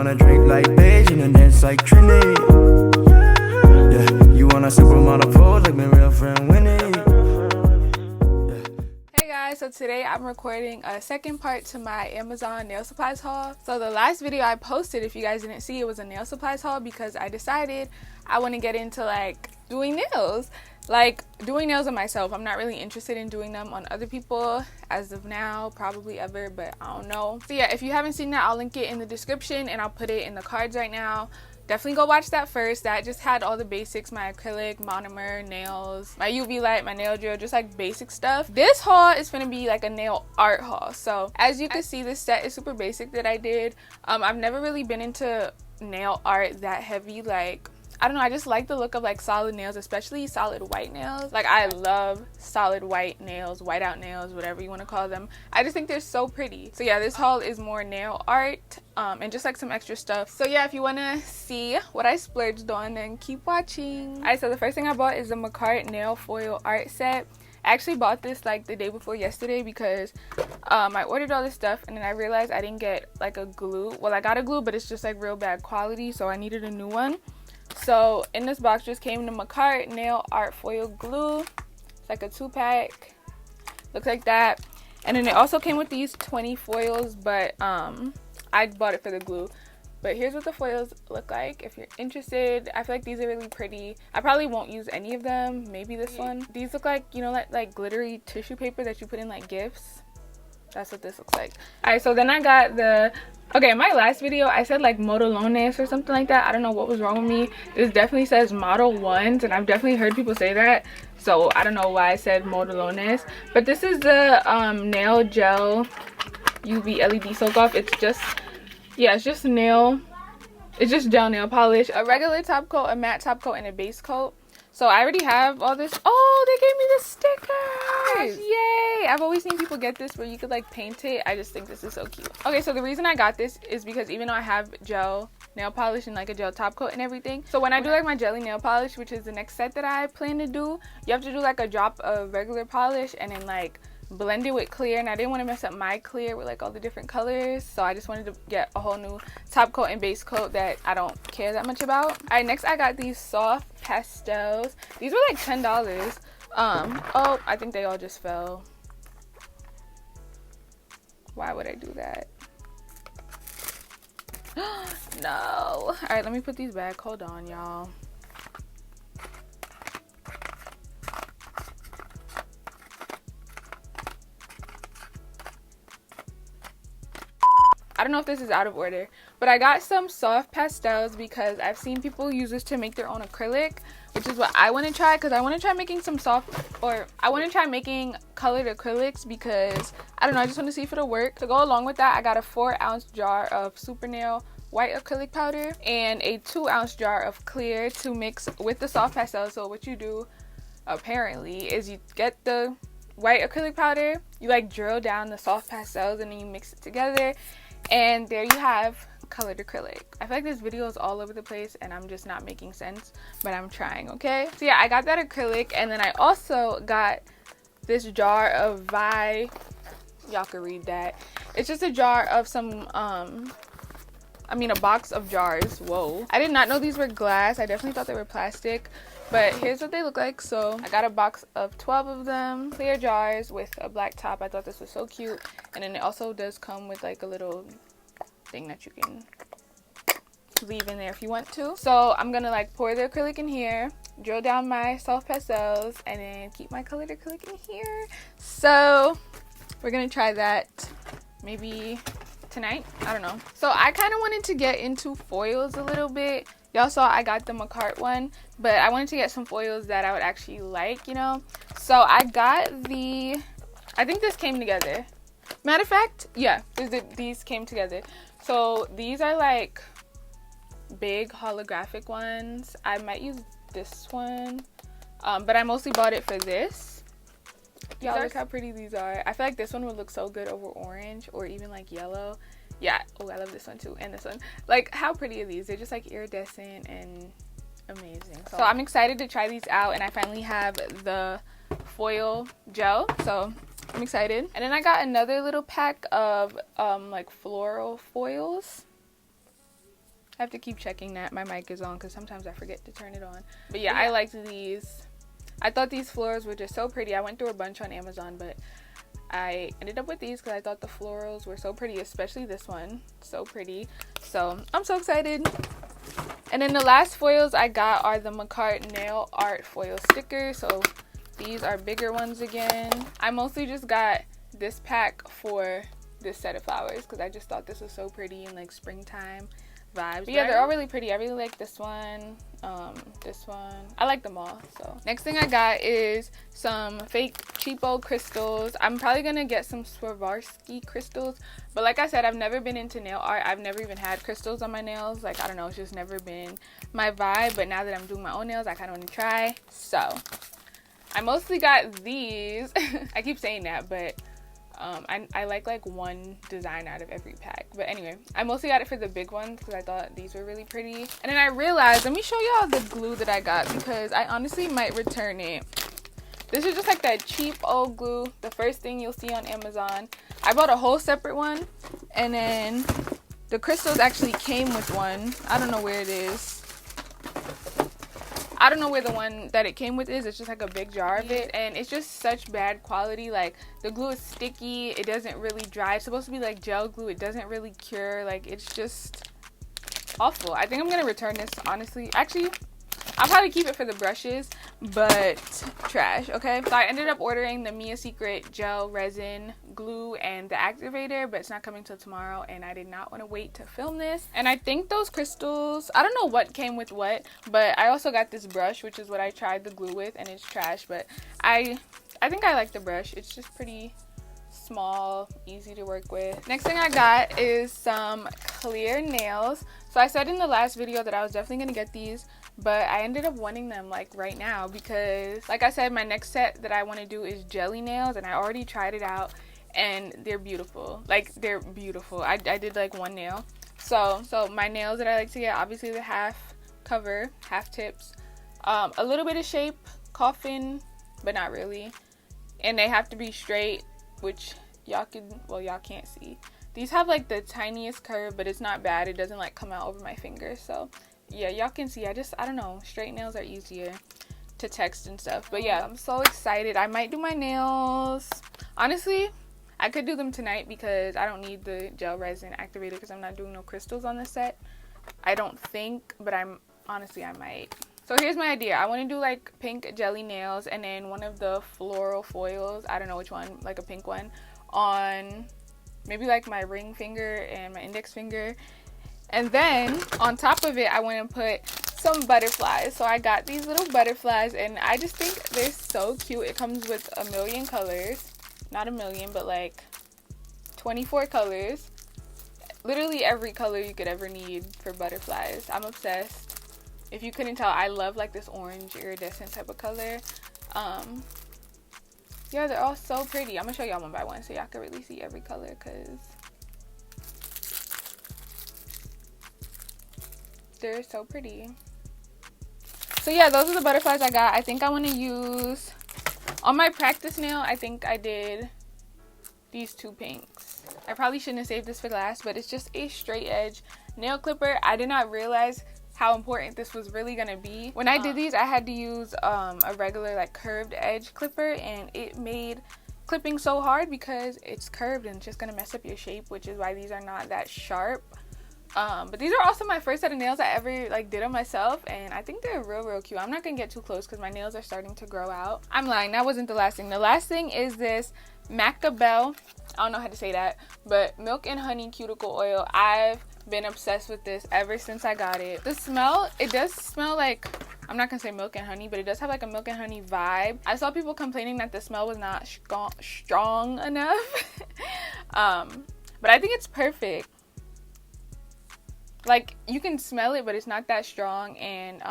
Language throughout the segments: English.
wanna drink like Beijing and dance like Trinity. Yeah, you wanna supermodel pose like my real friend Winnie. Hey guys, so today I'm recording a second part to my Amazon nail supplies haul. So the last video I posted, if you guys didn't see, it was a nail supplies haul because I decided I want to get into like doing nails. Like doing nails on myself. I'm not really interested in doing them on other people as of now, probably ever, but I don't know. So yeah, if you haven't seen that, I'll link it in the description and I'll put it in the cards right now. Definitely go watch that first. That just had all the basics, my acrylic, monomer, nails, my UV light, my nail drill, just like basic stuff. This haul is gonna be like a nail art haul. So as you can see, this set is super basic that I did. I've never really been into nail art that heavy. Like, I don't know, I just like the look of like solid nails, especially solid white nails. Like, I love solid white nails, white out nails, whatever you want to call them. I just think they're so pretty. So yeah, this haul is more nail art and just like some extra stuff. So yeah, if you want to see what I splurged on, then keep watching. Alright, so the first thing I bought is the Macart nail foil art set. I actually bought this like the day before yesterday because I ordered all this stuff and then I realized I didn't get like a glue. Well, I got a glue, but it's just like real bad quality, so I needed a new one. So in this box just came the Macart nail art foil glue. It's like a 2-pack, looks like that. And then it also came with these 20 foils, but I bought it for the glue. But here's what the foils look like if you're interested. I feel like these are really pretty. I probably won't use any of them, maybe this one. These look like, you know, like glittery tissue paper that you put in like gifts. That's what this looks like. Alright, so then I got the, okay, in my last video I said like modelones or something like that. I don't know what was wrong with me. This definitely says model ones and I've definitely heard people say that, so I don't know why I said modelones. But this is the nail gel UV LED soak off. It's just, yeah, it's just gel nail polish, a regular top coat, a matte top coat, and a base coat. So I already have all this. Oh, they gave me the stickers! Yay! I've always seen people get this where you could like paint it. I just think this is so cute. Okay, so the reason I got this is because even though I have gel nail polish and like a gel top coat and everything, so when I do like my jelly nail polish, which is the next set that I plan to do, you have to do like a drop of regular polish and then like blend it with clear, and I didn't want to mess up my clear with like all the different colors, so I just wanted to get a whole new top coat and base coat that I don't care that much about. All right, next I got these soft pastels. These were like $10. Oh, I think they all just fell. Why would I do that? No. All right, let me put these back. Hold on, y'all. I don't know if this is out of order, but I got some soft pastels because I've seen people use this to make their own acrylic, which is what I want to try, because I want to try making some I want to try making colored acrylics because, I don't know, I just want to see if it'll work. To go along with that, I got a 4-ounce jar of Super Nail white acrylic powder and a 2-ounce jar of clear to mix with the soft pastels. So what you do, apparently, is you get the white acrylic powder, you like drill down the soft pastels, and then you mix it together. And there you have colored acrylic. I feel like this video is all over the place and I'm just not making sense, but I'm trying, okay? So yeah, I got that acrylic, and then I also got this jar of y'all can read that. It's just a jar of some, a box of jars. Whoa. I did not know these were glass. I definitely thought they were plastic, but here's what they look like. So I got a box of 12 of them, clear jars with a black top. I thought this was so cute. And then it also does come with like a little thing that you can leave in there if you want to. So I'm gonna like pour the acrylic in here, drill down my soft pastels, and then keep my colored acrylic in here. So we're gonna try that maybe tonight. I don't know. So I kind of wanted to get into foils a little bit. Y'all saw I got the Macart one, but I wanted to get some foils that I would actually like, you know. So I got I think this came together. Matter of fact, yeah, these came together. So these are like big holographic ones. I might use this one, but I mostly bought it for this. Y'all look how pretty these are. I feel like this one would look so good over orange or even like yellow. Yeah. Oh, I love this one too, and this one. Like, how pretty are these? They're just like iridescent and amazing. So I'm excited to try these out, and I finally have the foil gel, so I'm excited. And then I got another little pack of like floral foils. I have to keep checking that my mic is on because sometimes I forget to turn it on. But yeah, I liked these. I thought these florals were just so pretty. I went through a bunch on Amazon, but I ended up with these because I thought the florals were so pretty, especially this one. So pretty. So I'm so excited. And then the last foils I got are the Macart nail art foil stickers. So these are bigger ones again. I mostly just got this pack for this set of flowers because I just thought this was so pretty in like springtime vibes. But yeah, they're all really pretty. I really like this one, this one. I like them all. So next thing I got is some fake cheapo crystals. I'm probably gonna get some Swarovski crystals, but like I said, I've never been into nail art. I've never even had crystals on my nails. Like, I don't know, it's just never been my vibe. But now that I'm doing my own nails, I kind of want to try. So I mostly got these. I keep saying that, but I like one design out of every pack. But anyway, I mostly got it for the big ones because I thought these were really pretty. And then I realized, let me show y'all the glue that I got because I honestly might return it. This is just like that cheap old glue, the first thing you'll see on Amazon. I bought a whole separate one, and then the crystals actually came with one. I don't know where it is. I don't know where the one that it came with is. It's just like a big jar of it, and it's just such bad quality. Like, the glue is sticky, it doesn't really dry. It's supposed to be like gel glue, it doesn't really cure. Like, it's just awful. I think I'm gonna return this, honestly. Actually, I'll probably keep it for the brushes, but trash, okay? So I ended up ordering the Mia Secret gel resin glue and the activator, but it's not coming till tomorrow, and I did not want to wait to film this. And I think those crystals, I don't know what came with what, but I also got this brush, which is what I tried the glue with, and it's trash, but I think I like the brush. It's just pretty small, easy to work with. Next thing I got is some clear nails. So I said in the last video that I was definitely gonna get these, but I ended up wanting them like right now because, like I said, my next set that I want to do is jelly nails, and I already tried it out and they're beautiful. Like, they're beautiful. I did like one nail. So my nails that I like to get, obviously the half cover, half tips, a little bit of shape, coffin, but not really, and they have to be straight, which y'all can't see. These have like the tiniest curve, but it's not bad. It doesn't like come out over my fingers. So yeah, y'all can see. I don't know, straight nails are easier to text and stuff. But yeah, I'm so excited. I might do my nails. Honestly, I could do them tonight because I don't need the gel resin activator because I'm not doing no crystals on the set, I don't think, but I might. So here's my idea. I want to do like pink jelly nails and then one of the floral foils, I don't know which one, like a pink one, on maybe like my ring finger and my index finger. And then on top of it, I want to put some butterflies. So I got these little butterflies, and I just think they're so cute. It comes with a million colors. Not a million, but like 24 colors. Literally every color you could ever need for butterflies. I'm obsessed. If you couldn't tell, I love like this orange iridescent type of color. Yeah, they're all so pretty. I'm gonna show y'all one by one so y'all can really see every color, because they're so pretty. So yeah, those are the butterflies I got. I think I want to use, on my practice nail, I think I did these two pinks. I probably shouldn't have saved this for last, but it's just a straight edge nail clipper. I did not realize how important this was really gonna be. When I did these, I had to use a regular like curved edge clipper, and it made clipping so hard because it's curved and it's just gonna mess up your shape, which is why these are not that sharp. But these are also my first set of nails I ever like did on myself, and I think they're real cute. I'm not gonna get too close because my nails are starting to grow out. I'm lying, that wasn't the last thing. The last thing is this Macabelle, I don't know how to say that, but milk and honey cuticle oil. I've been obsessed with this ever since I got it. The smell, it does smell like, I'm not gonna say milk and honey, but it does have like a milk and honey vibe. I saw people complaining that the smell was not strong enough. But I think it's perfect. Like, you can smell it, but it's not that strong. And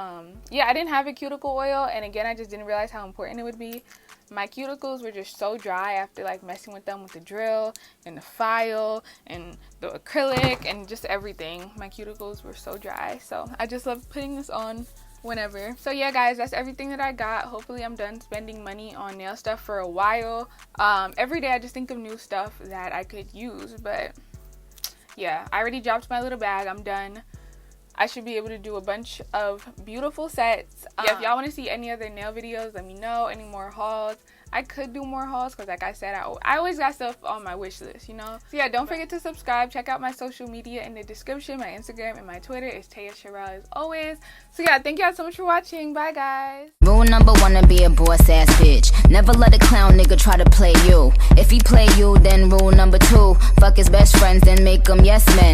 yeah, I didn't have a cuticle oil, and again, I just didn't realize how important it would be. My cuticles were just so dry after like messing with them with the drill and the file and the acrylic and just everything. My cuticles were so dry, so I just love putting this on whenever. So yeah guys, that's everything that I got. Hopefully I'm done spending money on nail stuff for a while. Every day I just think of new stuff that I could use, but yeah, I already dropped my little bag. I'm done I should be able to do a bunch of beautiful sets. Yeah, if y'all want to see any other nail videos, let me know. Any more hauls. I could do more hauls because, like I said, I always got stuff on my wish list, you know? So yeah, don't forget to subscribe. Check out my social media in the description. My Instagram and my Twitter is Taiya Shirelle as always. So yeah, thank y'all so much for watching. Bye, guys. Rule number 1 to be a boss ass bitch. Never let a clown nigga try to play you. If he play you, then rule number 2, fuck his best friends, then make them yes men.